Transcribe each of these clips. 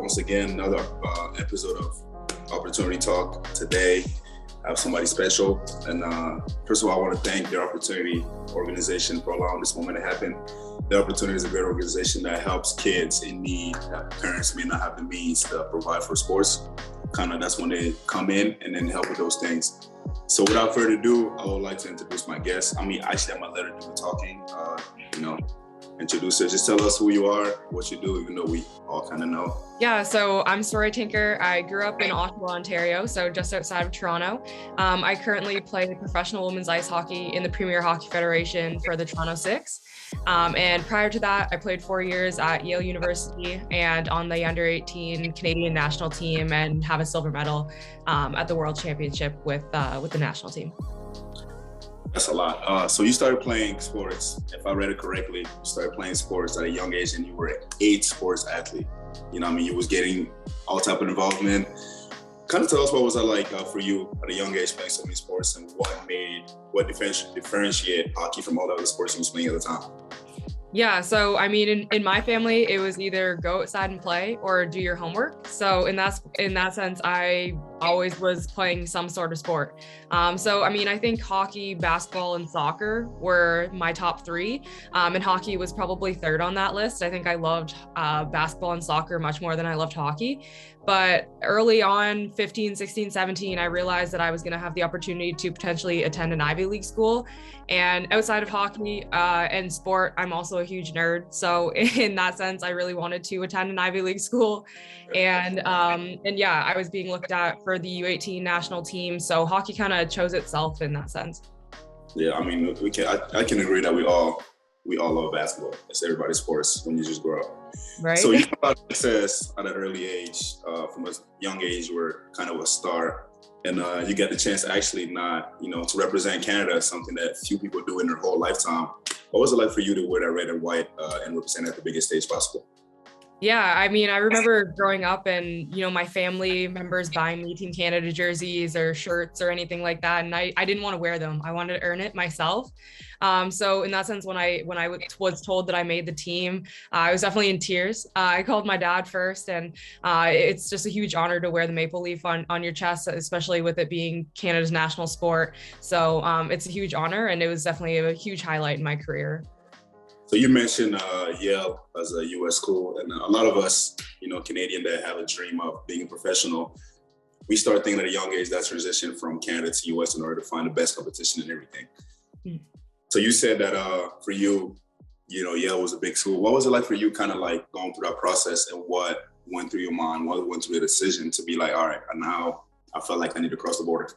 once again, another episode of Opportunity Talk. Today, I have somebody special. And first of all, I want to thank the Opportunity organization for allowing this moment to happen. The Opportunity is a great organization that helps kids in need that parents may not have the means to provide for sports. That's when they come in and then help with those things. So without further ado, I would like to introduce my guest. Actually, I have my letter to do the talking. Introduce her. Just tell us who you are, what you do, even though we all kind of know. Yeah, so I'm Saroya Tinker. I grew up in Ottawa, Ontario, so just outside of Toronto. I currently play professional women's ice hockey in the Premier Hockey Federation for the Toronto Six. And prior to that, I played 4 years at Yale University and on the under 18 Canadian national team and have a silver medal at the World Championship with the national team. That's a lot. So you started playing sports. If I read it correctly, you started playing sports at a young age and you were an 8 sports athlete. You was getting all type of involvement. Kind of tell us what was that like for you at a young age playing so many sports and what differentiate hockey from all the other sports you was playing at the time? Yeah, so I mean, in my family, it was either go outside and play or do your homework. So in that sense, I always was playing some sort of sport. So I mean, I think hockey, basketball, and soccer were my top 3, and hockey was probably 3rd on that list. I think I loved basketball and soccer much more than I loved hockey. But early on, 15, 16, 17, I realized that I was going to have the opportunity to potentially attend an Ivy League school. And outside of hockey and sport, I'm also a huge nerd. So in that sense, I really wanted to attend an Ivy League school. And yeah, I was being looked at for the U18 national team. So hockey kind of chose itself in that sense. Yeah, I mean, I can agree that we all love basketball. It's everybody's sports when you just grow up. Right. So you got success at an early age. From a young age, you were kind of a star. And you get the chance to actually to represent Canada, something that few people do in their whole lifetime. What was it like for you to wear that red and white and represent at the biggest stage possible? Yeah, I mean, I remember growing up and, my family members buying me Team Canada jerseys or shirts or anything like that. And I didn't want to wear them. I wanted to earn it myself. So in that sense, when I was told that I made the team, I was definitely in tears. I called my dad first, and it's just a huge honor to wear the maple leaf on your chest, especially with it being Canada's national sport. So it's a huge honor, and it was definitely a huge highlight in my career. So you mentioned Yale as a U.S. school, and a lot of us, Canadian that have a dream of being a professional, we start thinking at a young age that transition from Canada to U.S. in order to find the best competition and everything. Mm. So you said that for you, Yale was a big school. What was it like for you kind of like going through that process, and what went through your mind? What went through the decision to be like, all right, now I felt like I need to cross the border?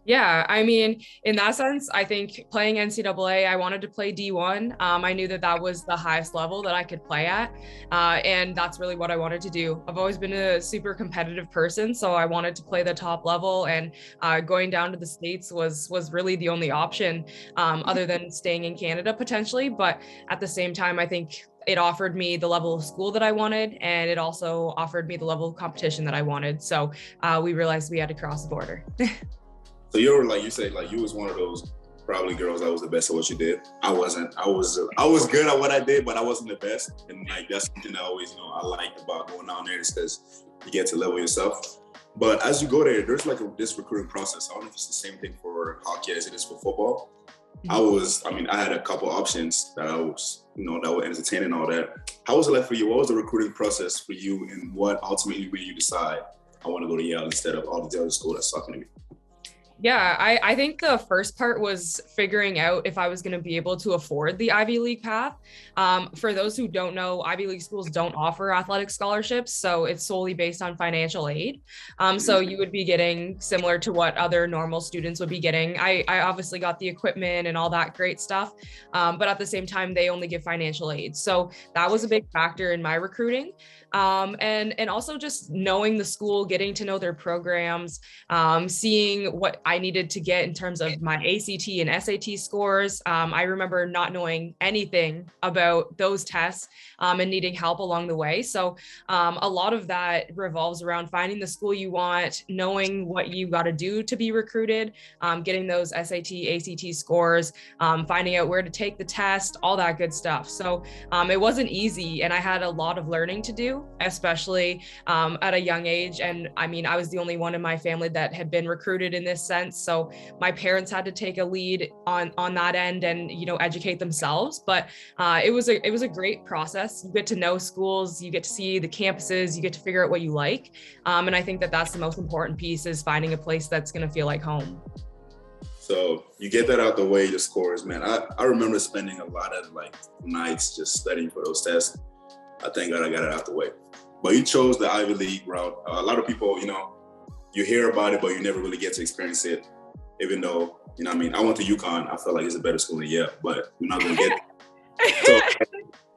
Yeah, I mean, in that sense, I think playing NCAA, I wanted to play D1. I knew that was the highest level that I could play at. And that's really what I wanted to do. I've always been a super competitive person, so I wanted to play the top level, and going down to the States was really the only option other than staying in Canada potentially. But at the same time, I think it offered me the level of school that I wanted, and it also offered me the level of competition that I wanted. So we realized we had to cross the border. So you were like, you said like you was one of those probably girls that was the best at what you did. I wasn't. I was good at what I did, but I wasn't the best. And like that's something that I always, I liked about going down there, is because you get to level yourself. But as you go there, there's like this recruiting process. I don't know if it's the same thing for hockey as it is for football. Mm-hmm. I had a couple options that I was, that were entertaining all that. How was it like for you? What was the recruiting process for you, and what ultimately made you decide I want to go to Yale instead of all the other schools that's talking to me? Yeah, I think the first part was figuring out if I was going to be able to afford the Ivy League path. For those who don't know, Ivy League schools don't offer athletic scholarships, so it's solely based on financial aid. So you would be getting similar to what other normal students would be getting. I obviously got the equipment and all that great stuff, but at the same time, they only give financial aid. So that was a big factor in my recruiting. And also just knowing the school, getting to know their programs, seeing what I needed to get in terms of my ACT and SAT scores. I remember not knowing anything about those tests and needing help along the way. So a lot of that revolves around finding the school you want, knowing what you got to do to be recruited, getting those SAT, ACT scores, finding out where to take the test, all that good stuff. So it wasn't easy, and I had a lot of learning to do, especially at a young age. And I mean, I was the only one in my family that had been recruited in this sense. So my parents had to take a lead on that end and, you know, educate themselves. But it was a great process. You get to know schools, you get to see the campuses, you get to figure out what you like. And I think that that's the most important piece, is finding a place that's going to feel like home. So you get that out the way, your scores, man. I remember spending a lot of like nights just studying for those tests. I thank God I got it out the way. But you chose the Ivy League route. A lot of people, you know, you hear about it, but you never really get to experience it. Even though, you know what I mean? I went to UConn. I felt like it's a better school than Yale, but we're not going to get it. So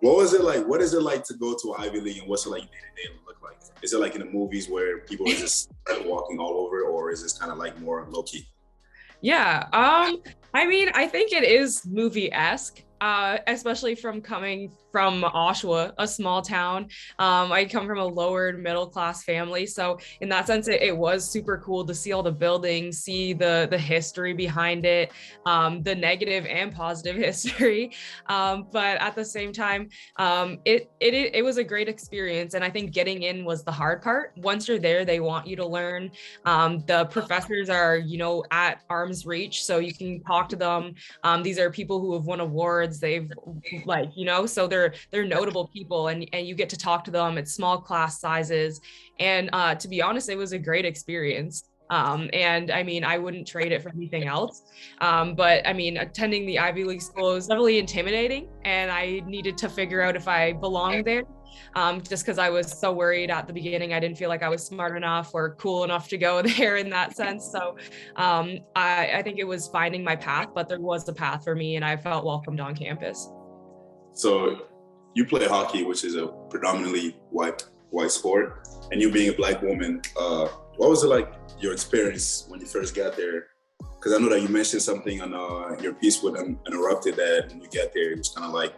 what was it like? What is it like to go to Ivy League, and what's it like day-to-day look like? Is it like in the movies where people are just walking all over, or is this kind of like more low-key? Yeah, I mean, I think it is movie-esque, especially from coming from Oshawa, a small town. I come from a lower middle class family. So in that sense, it was super cool to see all the buildings, see the history behind it, the negative and positive history. But at the same time, it was a great experience. And I think getting in was the hard part. Once you're there, they want you to learn. The professors are, you know, at arm's reach, so you can talk to them. These are people who have won awards. They've like, you know, so they're notable people, and you get to talk to them at small class sizes. And to be honest, it was a great experience. And I mean, I wouldn't trade it for anything else. But I mean, attending the Ivy League school was definitely intimidating, and I needed to figure out if I belonged there. Just because I was so worried at the beginning. I didn't feel like I was smart enough or cool enough to go there in that sense. So I think it was finding my path, but there was a path for me, and I felt welcomed on campus. So you play hockey, which is a predominantly white sport, and you being a Black woman, what was it like, your experience when you first got there? Because I know that you mentioned something on your piece with Interrupted, that when you got there, it was kind of like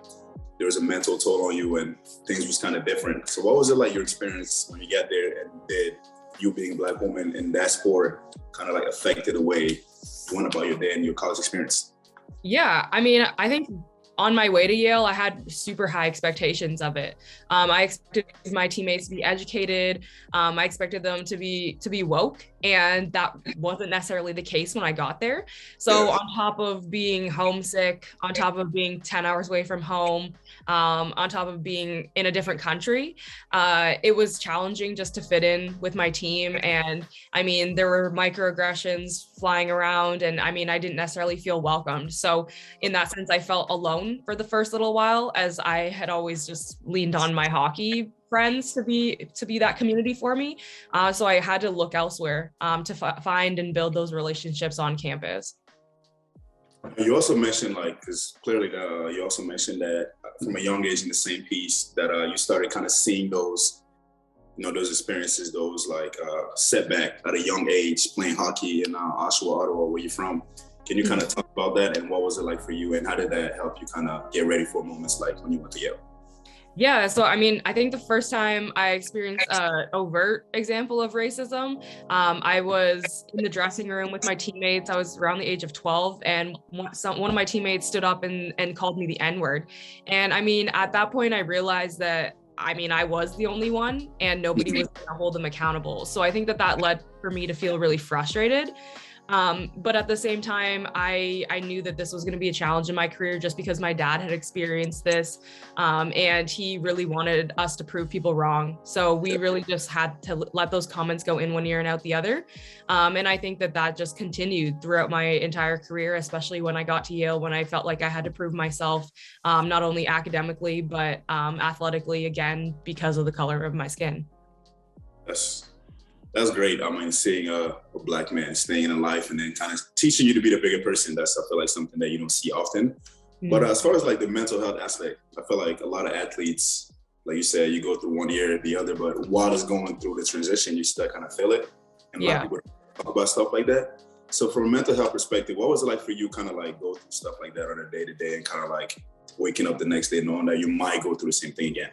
there was a mental toll on you and things was kind of different. So what was it like, your experience when you got there, and did you being a Black woman in that sport kind of like affected the way you went about your day and your college experience? Yeah, I mean, I think on my way to Yale, I had super high expectations of it. I expected my teammates to be educated. I expected them to be woke, and that wasn't necessarily the case when I got there. So on top of being homesick, on top of being 10 hours away from home, on top of being in a different country, it was challenging just to fit in with my team. And I mean, there were microaggressions flying around, and I mean, I didn't necessarily feel welcomed. So in that sense, I felt alone for the first little while, as I had always just leaned on my hockey friends to be that community for me. So I had to look elsewhere to find and build those relationships on campus. You also mentioned, like, because clearly you also mentioned that from a young age in the same piece that you started kind of seeing those, you know, those experiences, those like setback at a young age playing hockey in Oshawa, Ottawa, where you're from. Can you kind of talk about that, and what was it like for you, and how did that help you kind of get ready for moments like when you went to Yale? Yeah, so I mean, I think the first time I experienced an overt example of racism, I was in the dressing room with my teammates. I was around the age of 12, and one of my teammates stood up and called me the N-word. And I mean, at that point, I realized that, I mean, I was the only one, and nobody was going to hold them accountable. So I think that led for me to feel really frustrated. But at the same time, I knew that this was going to be a challenge in my career, just because my dad had experienced this, and he really wanted us to prove people wrong. So we really just had to let those comments go in one ear and out the other. And I think that just continued throughout my entire career, especially when I got to Yale, when I felt like I had to prove myself, not only academically, but athletically, again, because of the color of my skin. That's great. I mean, seeing a Black man staying in life and then kind of teaching you to be the bigger person, that's, I feel like, something that you don't see often. Mm-hmm. But as far as like the mental health aspect, I feel like a lot of athletes, like you said, you go through one year or the other, but while it's going through the transition, you still kind of feel it. And a lot of people talk about stuff like that. So from a mental health perspective, what was it like for you kind of like go through stuff like that on a day to day and kind of like waking up the next day knowing that you might go through the same thing again?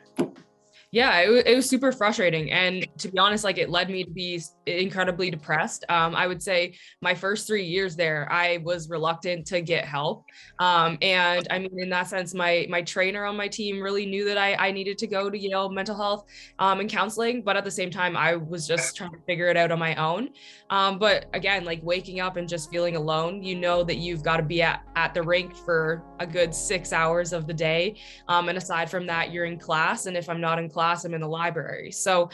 Yeah, it was super frustrating. And to be honest, like it led me to be incredibly depressed. I would say my first 3 years there, I was reluctant to get help. And I mean, in that sense, my trainer on my team really knew that I needed to go to Yale mental health and counseling. But at the same time, I was just trying to figure it out on my own. But again, like waking up and just feeling alone, you know that you've got to be at the rink for a good 6 hours of the day. And aside from that, you're in class. And if I'm not in class, I'm in the library. So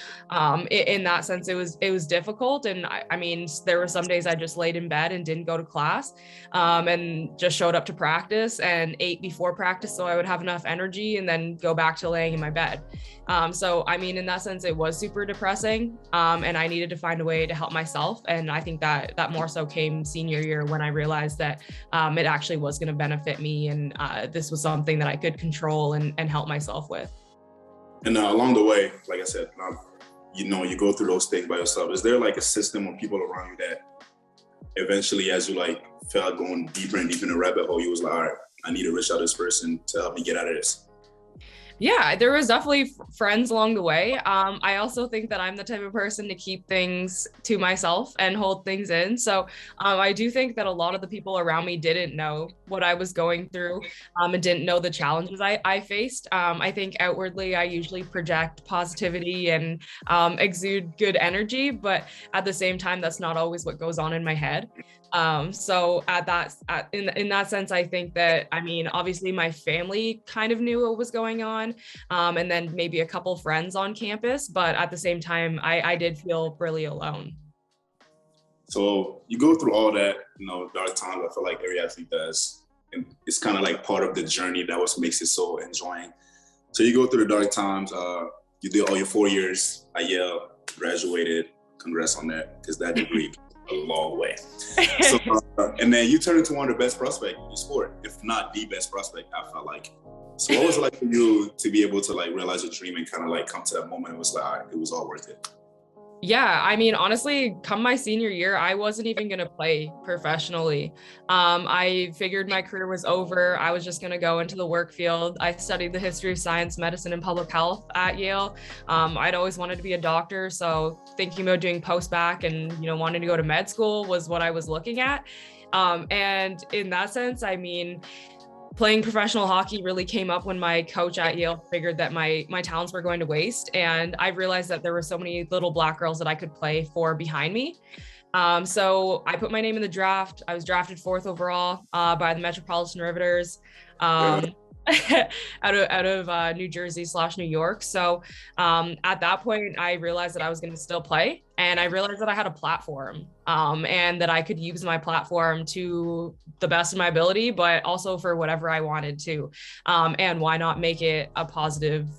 in that sense, it was difficult. And I mean, there were some days I just laid in bed and didn't go to class and just showed up to practice and ate before practice so I would have enough energy and then go back to laying in my bed. So, I mean, in that sense, it was super depressing and I needed to find a way to help myself. And I think that more so came senior year when I realized that it actually was going to benefit me and this was something that I could control and help myself with. And along the way, like I said, you go through those things by yourself. Is there like a system or people around you that eventually, as you like felt going deeper and deeper in the rabbit hole, you was like, all right, I need to reach out to this person to help me get out of this? Yeah, there was definitely friends along the way. I also think that I'm the type of person to keep things to myself and hold things in. So I do think that a lot of the people around me didn't know what I was going through and didn't know the challenges I faced. I think outwardly, I usually project positivity and exude good energy, but at the same time, that's not always what goes on in my head. So in that sense, I think that, I mean, obviously my family kind of knew what was going on, and then maybe a couple friends on campus, but at the same time, I did feel really alone. So you go through all that, dark times. I feel like every athlete does, and it's kind of like part of the journey. That what makes it so enjoying. So you go through the dark times. You did all your 4 years at Yale, graduated. Congrats on that, because that degree a long way. So, and then you turned into one of the best prospects in the sport, if not the best prospect, I felt like. So what was it like for you to be able to like realize your dream and kind of like come to that moment? It was like, all right, it was all worth it. Yeah, I mean, honestly, come my senior year, I wasn't even going to play professionally. I figured my career was over. I was just going to go into the work field. I studied the history of science, medicine, and public health at Yale. I'd always wanted to be a doctor. So thinking about doing post-bac and, wanting to go to med school was what I was looking at. And in that sense, I mean, playing professional hockey really came up when my coach at Yale figured that my talents were going to waste. And I realized that there were so many little black girls that I could play for behind me. So I put my name in the draft. I was drafted 4th overall by the Metropolitan Riveters out of New Jersey / New York. So at that point, I realized that I was going to still play. And I realized that I had a platform and that I could use my platform to the best of my ability, but also for whatever I wanted to. And why not make it a positive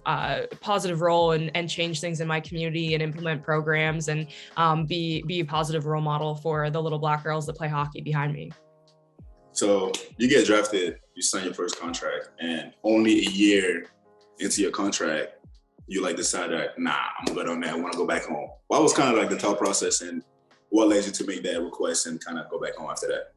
role and change things in my community and implement programs and be a positive role model for the little black girls that play hockey behind me. So you get drafted, you sign your first contract, and only a year into your contract, you like decide that, nah, I'm good on that. I want to go back home. What was kind of like the thought process and what led you to make that request and kind of go back home after that?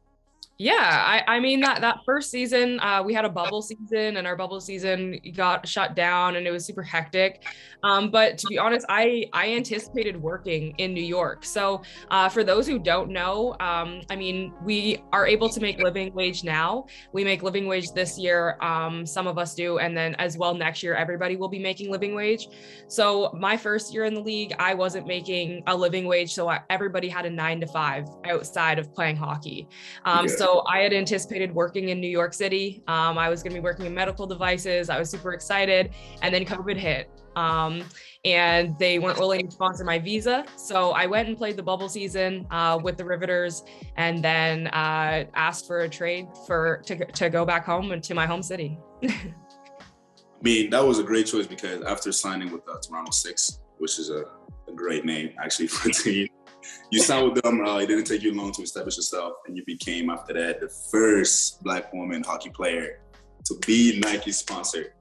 Yeah, I mean that first season, we had a bubble season and our bubble season got shut down and it was super hectic. But to be honest, I anticipated working in New York. So for those who don't know, I mean, we are able to make living wage now. We make living wage this year. Some of us do. And then as well next year, everybody will be making living wage. So my first year in the league, I wasn't making a living wage. So everybody had a 9 to 5 outside of playing hockey. So I had anticipated working in New York City. I was going to be working in medical devices. I was super excited. And then COVID hit. And they weren't willing to sponsor my visa. So I went and played the bubble season with the Riveters and then asked for a trade to go back home and to my home city. I mean, that was a great choice because after signing with Toronto 6, which is a great name actually for a team, you signed with them, it didn't take you long to establish yourself, and you became, after that, the first Black woman hockey player to be Nike sponsored.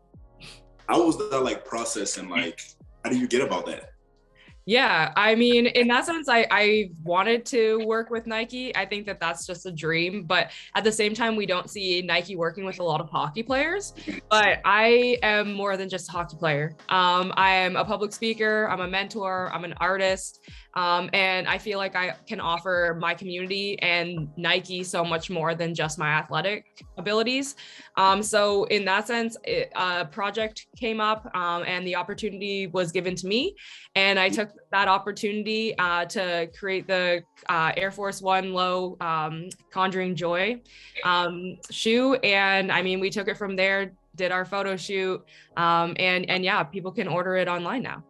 How was that like process and like, how do you get about that? Yeah, I mean, in that sense, I wanted to work with Nike. I think that that's just a dream, but at the same time, we don't see Nike working with a lot of hockey players. But I am more than just a hockey player. I am a public speaker, I'm a mentor, I'm an artist, and I feel like I can offer my community and Nike so much more than just my athletic abilities. So in that sense, a project came up, and the opportunity was given to me. And I took that opportunity to create the Air Force One Low Conjuring Joy shoe. And I mean, we took it from there, did our photo shoot, and yeah, people can order it online now.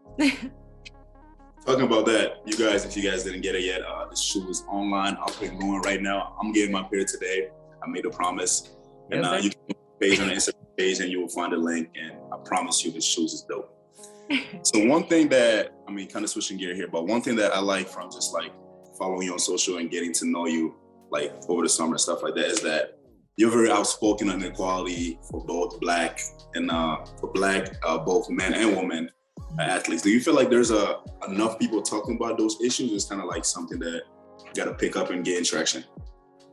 Talking about that, you guys, if you guys didn't get it yet, the shoe is online, up and going right now. I'm getting my pair today. I made a promise. And Yes, you can page on the Instagram page and you will find a link. And I promise you, this shoes is dope. So one thing that, I mean, kind of switching gear here, but one thing that I like from just like following you on social and getting to know you like over the summer and stuff like that is that you're very outspoken on equality for both Black and both men and women athletes. Do you feel like there's enough people talking about those issues? It's kind of like something that you got to pick up and gain traction.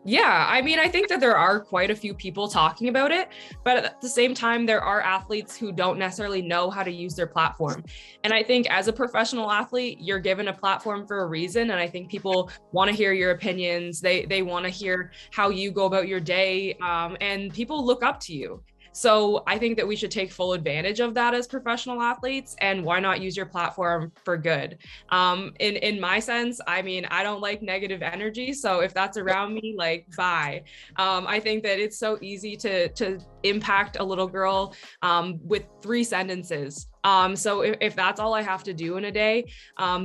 Yeah, I mean, I think that there are quite a few people talking about it, but at the same time, there are athletes who don't necessarily know how to use their platform. And I think as a professional athlete, you're given a platform for a reason. And I think people want to hear your opinions. They want to hear how you go about your day, and people look up to you. So I think that we should take full advantage of that as professional athletes, and why not use your platform for good? In my sense, I mean, I don't like negative energy. So if that's around me, like, bye. I think that it's so easy to impact a little girl with 3 sentences. So if that's all I have to do in a day,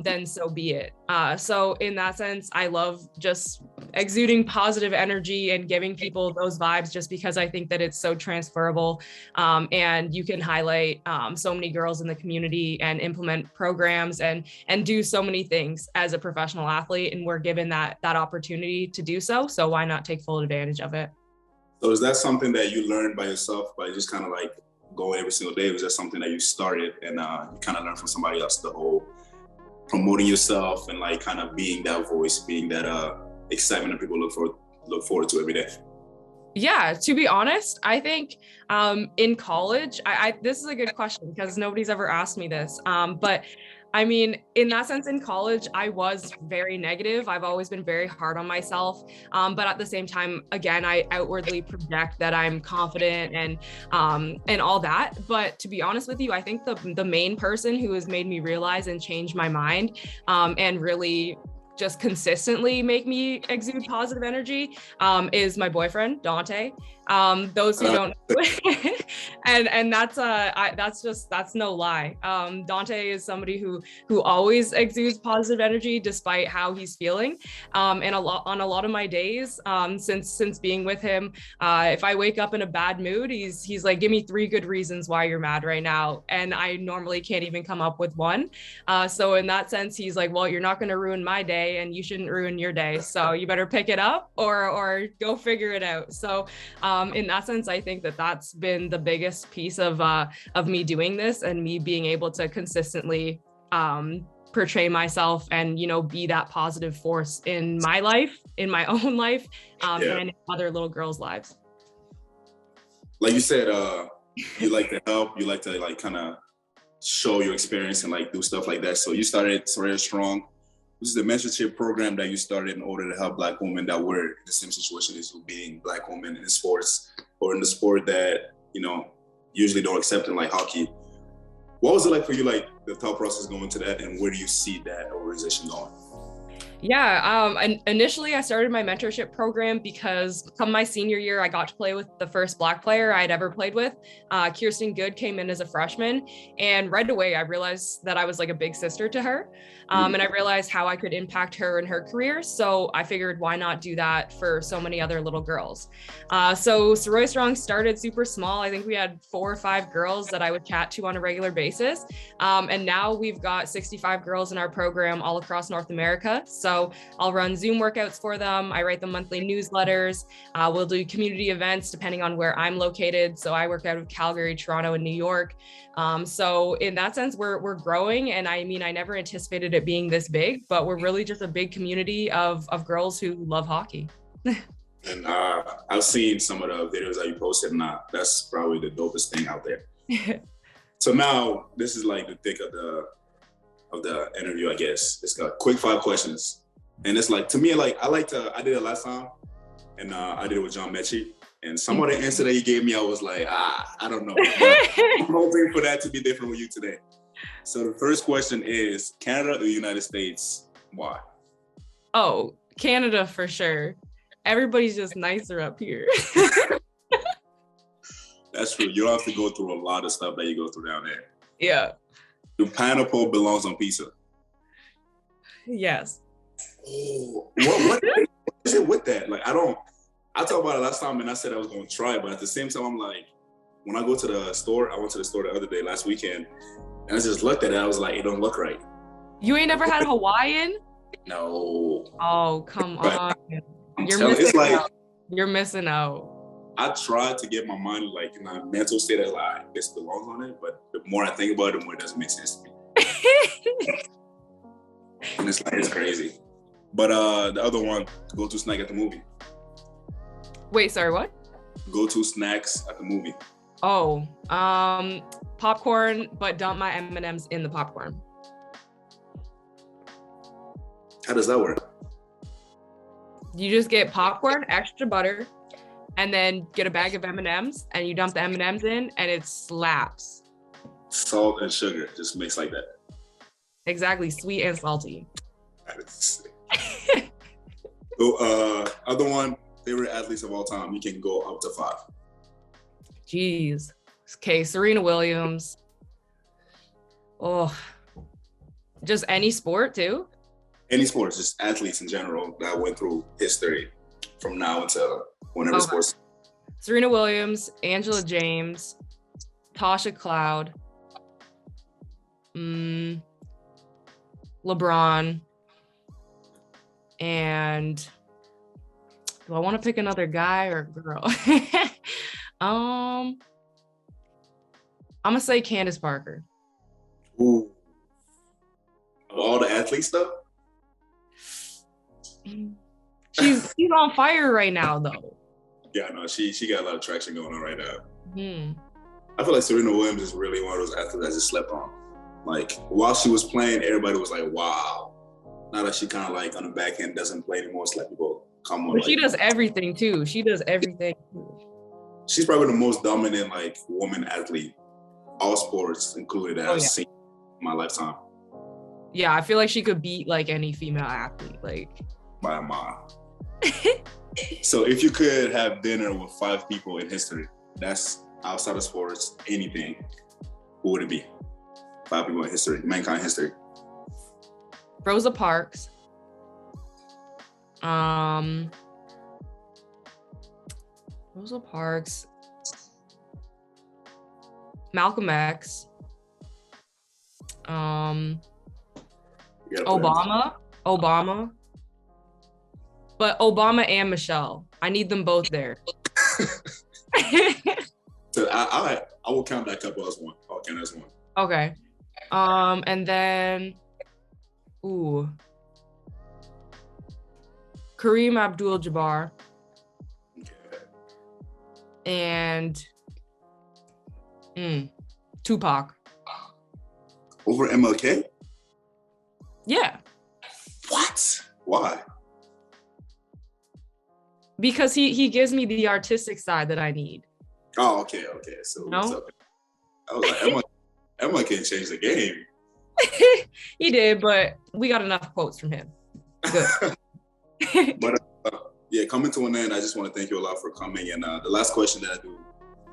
then so be it. So in that sense, I love just exuding positive energy and giving people those vibes, just because I think that it's so transferable, and you can highlight so many girls in the community and implement programs and do so many things as a professional athlete. And we're given that opportunity to do so. So why not take full advantage of it? So is that something that you learned by yourself, by just kind of like going every single day? Was that something that you started and you kind of learned from somebody else, the whole promoting yourself and like kind of being that voice, being that excitement that people look forward to every day? Yeah, to be honest, I think in college, this is a good question because nobody's ever asked me this. But I mean, in that sense, in college, I was very negative. I've always been very hard on myself. But at the same time, again, I outwardly project that I'm confident and all that. But to be honest with you, I think the main person who has made me realize and change my mind, and really just consistently make me exude positive energy, is my boyfriend, Dante. Those who don't know, and that's no lie. Dante is somebody who always exudes positive energy despite how he's feeling. And on a lot of my days, since being with him, if I wake up in a bad mood, he's like, give me 3 good reasons why you're mad right now. And I normally can't even come up with one. So in that sense, he's like, well, you're not going to ruin my day and you shouldn't ruin your day. So you better pick it up or go figure it out. So in that sense, I think that that's been the biggest piece of me doing this and me being able to consistently portray myself and, be that positive force in my life, in my own life, and in other little girls' lives. Like you said, you like to help, you like to like kind of show your experience and like do stuff like that. So you started Saroya Strong. This is the mentorship program that you started in order to help Black women that were in the same situation as you, being Black women in sports or in the sport that, usually don't accept in like hockey. What was it like for you, like the thought process going to that, and where do you see that organization going? Yeah, and initially I started my mentorship program because come my senior year, I got to play with the first Black player I'd ever played with. Kirsten Good came in as a freshman, and right away I realized that I was like a big sister to her. And I realized how I could impact her in her career. So I figured, why not do that for so many other little girls? So Saroya Strong started super small. I think we had 4 or 5 girls that I would chat to on a regular basis. And now we've got 65 girls in our program all across North America. So So I'll run Zoom workouts for them. I write them monthly newsletters. We'll do community events depending on where I'm located. So I work out of Calgary, Toronto, and New York. So in that sense, we're growing. And I mean, I never anticipated it being this big, but we're really just a big community of girls who love hockey. And I've seen some of the videos that you posted, and that's probably the dopest thing out there. So now this is like the thick of the interview, I guess. It's got quick 5 questions, and it's like, to me, like I did it last time, and I did it with John Mechie, and some of the answer that he gave me, I was like, I don't know. I'm hoping for that to be different with you today. So the first question is, Canada or the United States? Why? Oh, Canada for sure. Everybody's just nicer up here. That's true. You don't have to go through a lot of stuff that you go through down there. Yeah. The pineapple belongs on pizza. Yes. Oh, what is it with that? Like, I talked about it last time and I said I was going to try it, but at the same time, I'm like, when I go to the store, I went to the store the other day, last weekend, and I just looked at it. I was like, it don't look right. You ain't never had Hawaiian? No. Oh, come on. You're missing out. I tried to get my mind like in a mental state of like this belongs on it, but the more I think about it, the more it doesn't make sense to me. And it's like, it's crazy. But the other one, go-to snack at the movie. Wait, sorry, what? Go-to snacks at the movie. Oh, popcorn, but dump my M&Ms in the popcorn. How does that work? You just get popcorn, extra butter, and then get a bag of M&Ms and you dump the M&Ms in and it slaps. Salt and sugar, just mix like that. Exactly, sweet and salty. That is sick. So, other one, favorite athletes of all time. You can go up to 5. Jeez. Okay, Serena Williams. Oh, just any sport too? Any sports, just athletes in general that went through history from now until whenever sports. Serena Williams, Angela James, Tasha Cloud, LeBron, and do I want to pick another guy or girl? I'm gonna say Candace Parker. Ooh. Of all the athlete stuff? She's on fire right now, though. Yeah, no, she got a lot of traction going on right now. Mm-hmm. I feel like Serena Williams is really one of those athletes that just slept on. Like, while she was playing, everybody was like, wow. Now that she kind of like on the back end doesn't play anymore, it's like people come on. But she does everything too. She does everything. She's probably the most dominant like woman athlete, all sports included, that I've seen in my lifetime. Yeah, I feel like she could beat like any female athlete, like by a mile. So if you could have dinner with 5 people in history, that's outside of sports, anything, who would it be? 5 people in history, mankind history. Rosa Parks. Rosa Parks. Malcolm X. Obama. But Obama and Michelle. I need them both there. So I will count that couple as one. I'll count as one. Okay. And then Kareem Abdul-Jabbar. Okay. And Tupac. Over MLK? Yeah. What? Why? Because he gives me the artistic side that I need. Oh, okay. So no? I was like, MLK changed the game. He did, but we got enough quotes from him. Good. But yeah, coming to an end, I just want to thank you a lot for coming. And the last question that I do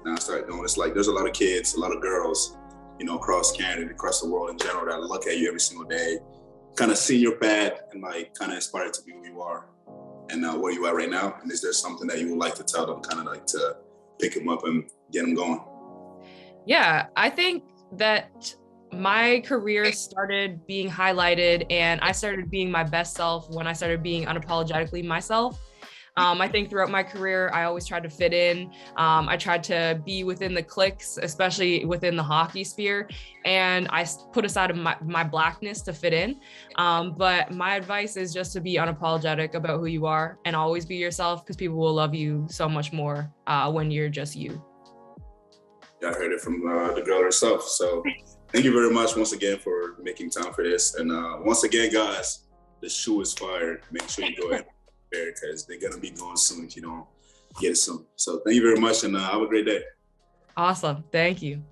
now I start doing, it's like there's a lot of kids, a lot of girls, you know, across Canada, across the world in general, that look at you every single day, kind of see your path and like kind of inspired to be who you are and where you are right now. And is there something that you would like to tell them, kind of like to pick them up and get them going? Yeah, I think that my career started being highlighted, and I started being my best self when I started being unapologetically myself. I think throughout my career, I always tried to fit in. I tried to be within the cliques, especially within the hockey sphere. And I put aside my blackness to fit in. But my advice is just to be unapologetic about who you are and always be yourself, because people will love you so much more when you're just you. Yeah, I heard it from the girl herself. So thank you very much once again for making time for this. And once again, guys, the shoe is fired. Make sure you go ahead because they're gonna be going soon if you don't get it soon. So thank you very much, and have a great day. Awesome. Thank you.